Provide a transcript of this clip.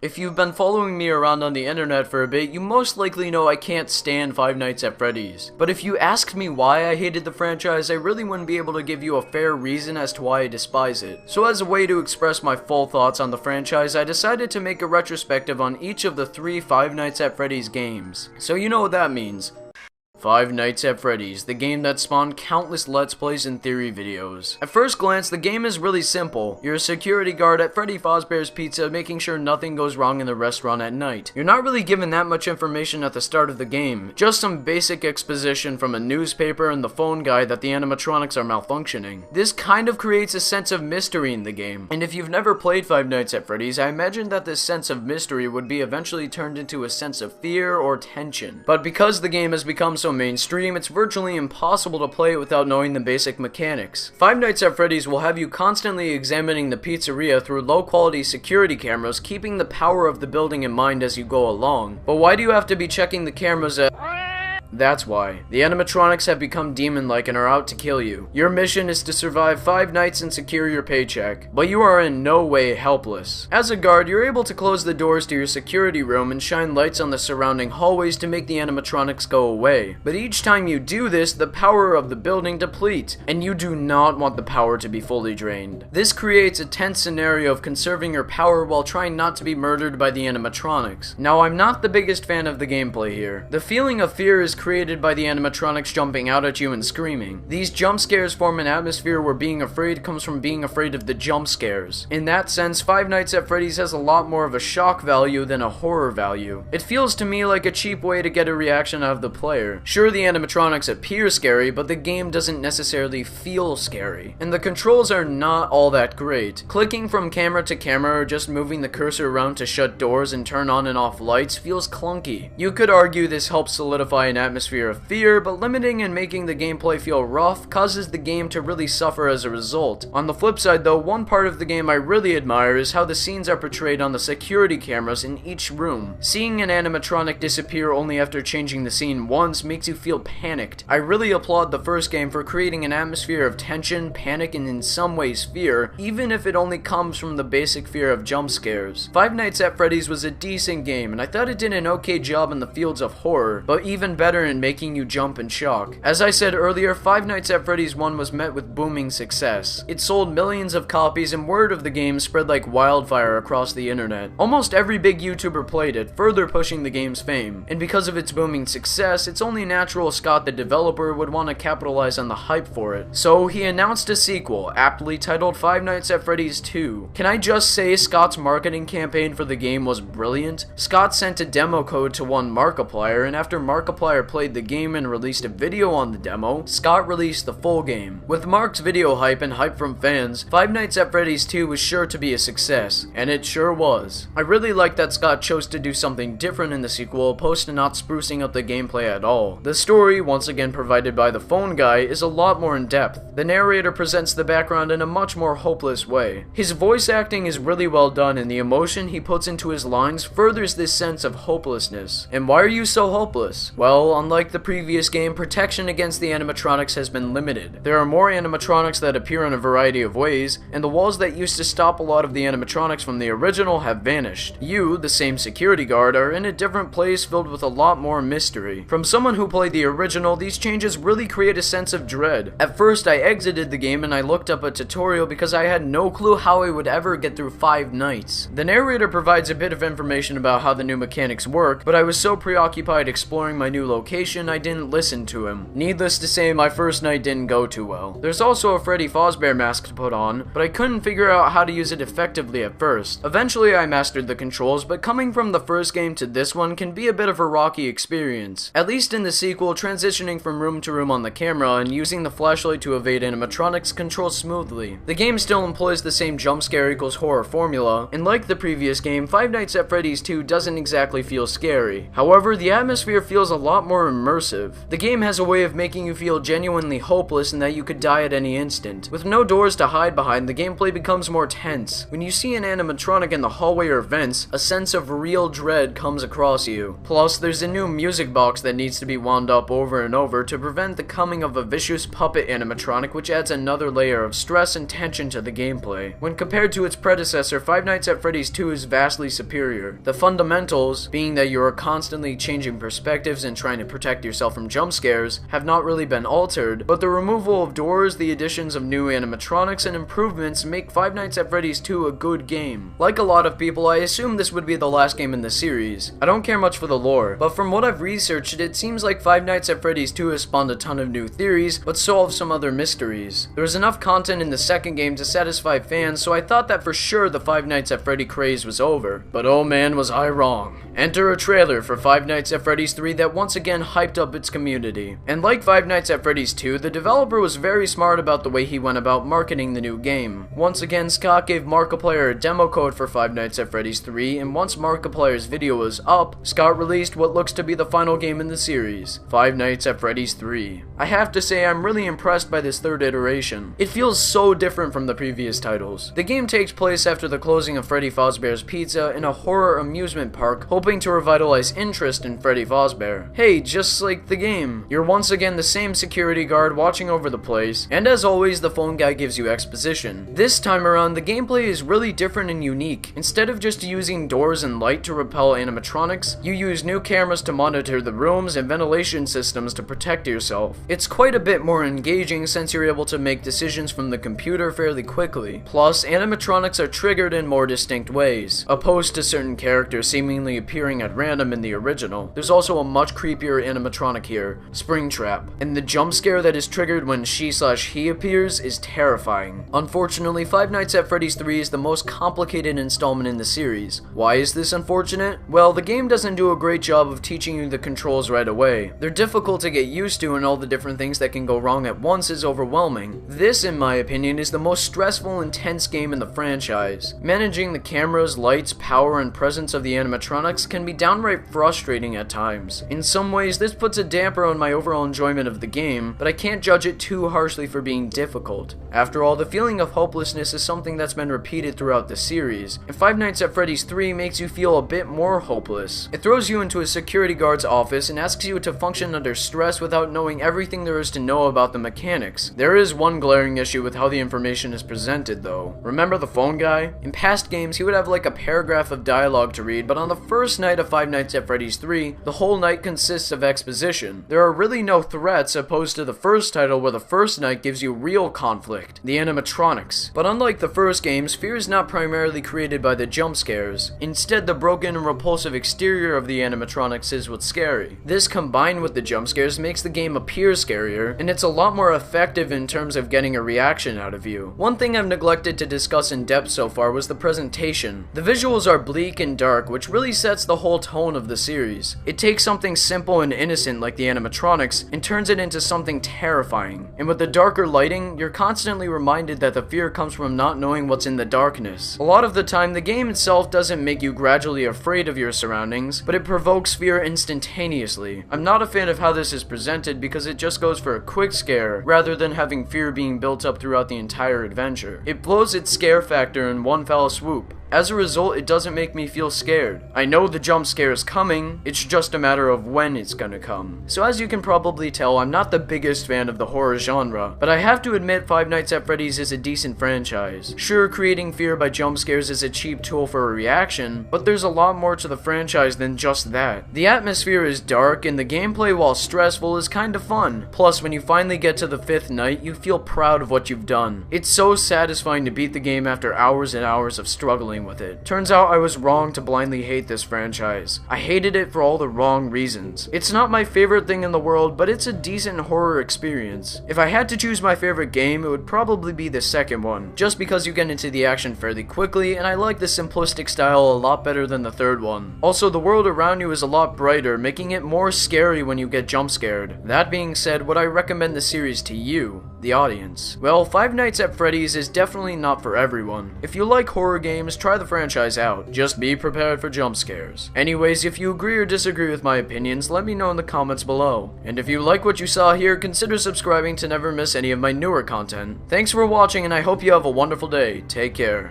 If you've been following me around on the internet for a bit, you most likely know I can't stand Five Nights at Freddy's. But if you asked me why I hated the franchise, I really wouldn't be able to give you a fair reason as to why I despise it. So as a way to express my full thoughts on the franchise, I decided to make a retrospective on each of the 3 Five Nights at Freddy's games. So you know what that means. Five Nights at Freddy's, the game that spawned countless Let's Plays and theory videos. At first glance, the game is really simple. You're a security guard at Freddy Fazbear's Pizza, making sure nothing goes wrong in the restaurant at night. You're not really given that much information at the start of the game, just some basic exposition from a newspaper and the phone guy that the animatronics are malfunctioning. This kind of creates a sense of mystery in the game, and if you've never played Five Nights at Freddy's, I imagine that this sense of mystery would be eventually turned into a sense of fear or tension. But because the game has become so mainstream, it's virtually impossible to play it without knowing the basic mechanics. Five Nights at Freddy's will have you constantly examining the pizzeria through low-quality security cameras, keeping the power of the building in mind as you go along. But why do you have to be checking the cameras at... That's why. The animatronics have become demon-like and are out to kill you. Your mission is to survive 5 nights and secure your paycheck, but you are in no way helpless. As a guard, you're able to close the doors to your security room and shine lights on the surrounding hallways to make the animatronics go away. But each time you do this, the power of the building depletes, and you do not want the power to be fully drained. This creates a tense scenario of conserving your power while trying not to be murdered by the animatronics. Now, I'm not the biggest fan of the gameplay here. The feeling of fear is created by the animatronics jumping out at you and screaming. These jump scares form an atmosphere where being afraid comes from being afraid of the jump scares. In that sense, Five Nights at Freddy's has a lot more of a shock value than a horror value. It feels to me like a cheap way to get a reaction out of the player. Sure, the animatronics appear scary, but the game doesn't necessarily feel scary. And the controls are not all that great. Clicking from camera to camera or just moving the cursor around to shut doors and turn on and off lights feels clunky. You could argue this helps solidify an atmosphere of fear, but limiting and making the gameplay feel rough causes the game to really suffer as a result. On the flip side though, one part of the game I really admire is how the scenes are portrayed on the security cameras in each room. Seeing an animatronic disappear only after changing the scene once makes you feel panicked. I really applaud the first game for creating an atmosphere of tension, panic, and in some ways fear, even if it only comes from the basic fear of jump scares. Five Nights at Freddy's was a decent game, and I thought it did an okay job in the fields of horror, but even better in making you jump in shock. As I said earlier, Five Nights at Freddy's 1 was met with booming success. It sold millions of copies and word of the game spread like wildfire across the internet. Almost every big YouTuber played it, further pushing the game's fame. And because of its booming success, it's only natural Scott the developer would want to capitalize on the hype for it. So he announced a sequel, aptly titled Five Nights at Freddy's 2. Can I just say Scott's marketing campaign for the game was brilliant? Scott sent a demo code to one Markiplier, and after Markiplier played the game and released a video on the demo, Scott released the full game. With Mark's video hype and hype from fans, Five Nights at Freddy's 2 was sure to be a success, and it sure was. I really like that Scott chose to do something different in the sequel opposed to not sprucing up the gameplay at all. The story, once again provided by the phone guy, is a lot more in depth. The narrator presents the background in a much more hopeless way. His voice acting is really well done, and the emotion he puts into his lines furthers this sense of hopelessness. And why are you so hopeless? Well, unlike the previous game, protection against the animatronics has been limited. There are more animatronics that appear in a variety of ways, and the walls that used to stop a lot of the animatronics from the original have vanished. You, the same security guard, are in a different place filled with a lot more mystery. From someone who played the original, these changes really create a sense of dread. At first, I exited the game and I looked up a tutorial because I had no clue how I would ever get through 5 nights. The narrator provides a bit of information about how the new mechanics work, but I was so preoccupied exploring my new location I didn't listen to him. Needless to say, my first night didn't go too well. There's also a Freddy Fazbear mask to put on, but I couldn't figure out how to use it effectively at first. Eventually I mastered the controls, but coming from the first game to this one can be a bit of a rocky experience. At least in the sequel, transitioning from room to room on the camera and using the flashlight to evade animatronics controls smoothly. The game still employs the same jump scare equals horror formula, and like the previous game, Five Nights at Freddy's 2 doesn't exactly feel scary. However, the atmosphere feels a lot more more immersive. The game has a way of making you feel genuinely hopeless and that you could die at any instant. With no doors to hide behind, the gameplay becomes more tense. When you see an animatronic in the hallway or vents, a sense of real dread comes across you. Plus, there's a new music box that needs to be wound up over and over to prevent the coming of a vicious puppet animatronic, which adds another layer of stress and tension to the gameplay. When compared to its predecessor, Five Nights at Freddy's 2 is vastly superior. The fundamentals, being that you are constantly changing perspectives and trying to protect yourself from jump scares, have not really been altered, but the removal of doors, the additions of new animatronics, and improvements make Five Nights at Freddy's 2 a good game. Like a lot of people, I assumed this would be the last game in the series. I don't care much for the lore, but from what I've researched, it seems like Five Nights at Freddy's 2 has spawned a ton of new theories, but solved some other mysteries. There was enough content in the second game to satisfy fans, so I thought that for sure the Five Nights at Freddy craze was over. But oh man, was I wrong. Enter a trailer for Five Nights at Freddy's 3 that once again hyped up its community. And like Five Nights at Freddy's 2, the developer was very smart about the way he went about marketing the new game. Once again, Scott gave Markiplier a demo code for Five Nights at Freddy's 3, and once Markiplier's video was up, Scott released what looks to be the final game in the series, Five Nights at Freddy's 3. I have to say I'm really impressed by this third iteration. It feels so different from the previous titles. The game takes place after the closing of Freddy Fazbear's Pizza in a horror amusement park, hoping to revitalize interest in Freddy Fazbear. Hey, just like the game. You're once again the same security guard watching over the place, and as always, the phone guy gives you exposition. This time around, the gameplay is really different and unique. Instead of just using doors and light to repel animatronics, you use new cameras to monitor the rooms and ventilation systems to protect yourself. It's quite a bit more engaging since you're able to make decisions from the computer fairly quickly. Plus, animatronics are triggered in more distinct ways, opposed to certain characters seemingly appearing at random in the original. There's also a much creepier animatronic here, Springtrap, and the jump scare that is triggered when she/he appears is terrifying. Unfortunately, Five Nights at Freddy's 3 is the most complicated installment in the series. Why is this unfortunate? Well, the game doesn't do a great job of teaching you the controls right away. They're difficult to get used to, and all the different things that can go wrong at once is overwhelming. This, in my opinion, is the most stressful, intense game in the franchise. Managing the cameras, lights, power, and presence of the animatronics can be downright frustrating at times. In some ways, this puts a damper on my overall enjoyment of the game, but I can't judge it too harshly for being difficult. After all, the feeling of hopelessness is something that's been repeated throughout the series, and Five Nights at Freddy's 3 makes you feel a bit more hopeless. It throws you into a security guard's office and asks you to function under stress without knowing everything there is to know about the mechanics. There is one glaring issue with how the information is presented though. Remember the phone guy? In past games, he would have like a paragraph of dialogue to read, but on the first night of Five Nights at Freddy's 3, the whole night consists of exposition. There are really no threats opposed to the first title where the first night gives you real conflict, the animatronics. But unlike the first games, fear is not primarily created by the jump scares. Instead, the broken and repulsive exterior of the animatronics is what's scary. This combined with the jump scares makes the game appear scarier, and it's a lot more effective in terms of getting a reaction out of you. One thing I've neglected to discuss in depth so far was the presentation. The visuals are bleak and dark, which really sets the whole tone of the series. It takes something simple and innocent like the animatronics and turns it into something terrifying. And with the darker lighting, you're constantly reminded that the fear comes from not knowing what's in the darkness. A lot of the time, the game itself doesn't make you gradually afraid of your surroundings, but it provokes fear instantaneously. I'm not a fan of how this is presented because it just goes for a quick scare rather than having fear being built up throughout the entire adventure. It blows its scare factor in one fell swoop. As a result, it doesn't make me feel scared. I know the jump scare is coming, it's just a matter of when it's gonna come. So as you can probably tell, I'm not the biggest fan of the horror genre, but I have to admit Five Nights at Freddy's is a decent franchise. Sure, creating fear by jump scares is a cheap tool for a reaction, but there's a lot more to the franchise than just that. The atmosphere is dark, and the gameplay, while stressful, is kinda fun. Plus, when you finally get to the 5th night, you feel proud of what you've done. It's so satisfying to beat the game after hours and hours of struggling with it. Turns out I was wrong to blindly hate this franchise. I hated it for all the wrong reasons. It's not my favorite thing in the world, but it's a decent horror experience. If I had to choose my favorite game, it would probably be the second one, just because you get into the action fairly quickly, and I like the simplistic style a lot better than the third one. Also, the world around you is a lot brighter, making it more scary when you get jump scared. That being said, would I recommend the series to you, the audience? Well, Five Nights at Freddy's is definitely not for everyone. If you like horror games, try try the franchise out. Just be prepared for jump scares. Anyways, if you agree or disagree with my opinions, let me know in the comments below. And if you like what you saw here, consider subscribing to never miss any of my newer content. Thanks for watching, and I hope you have a wonderful day. Take care.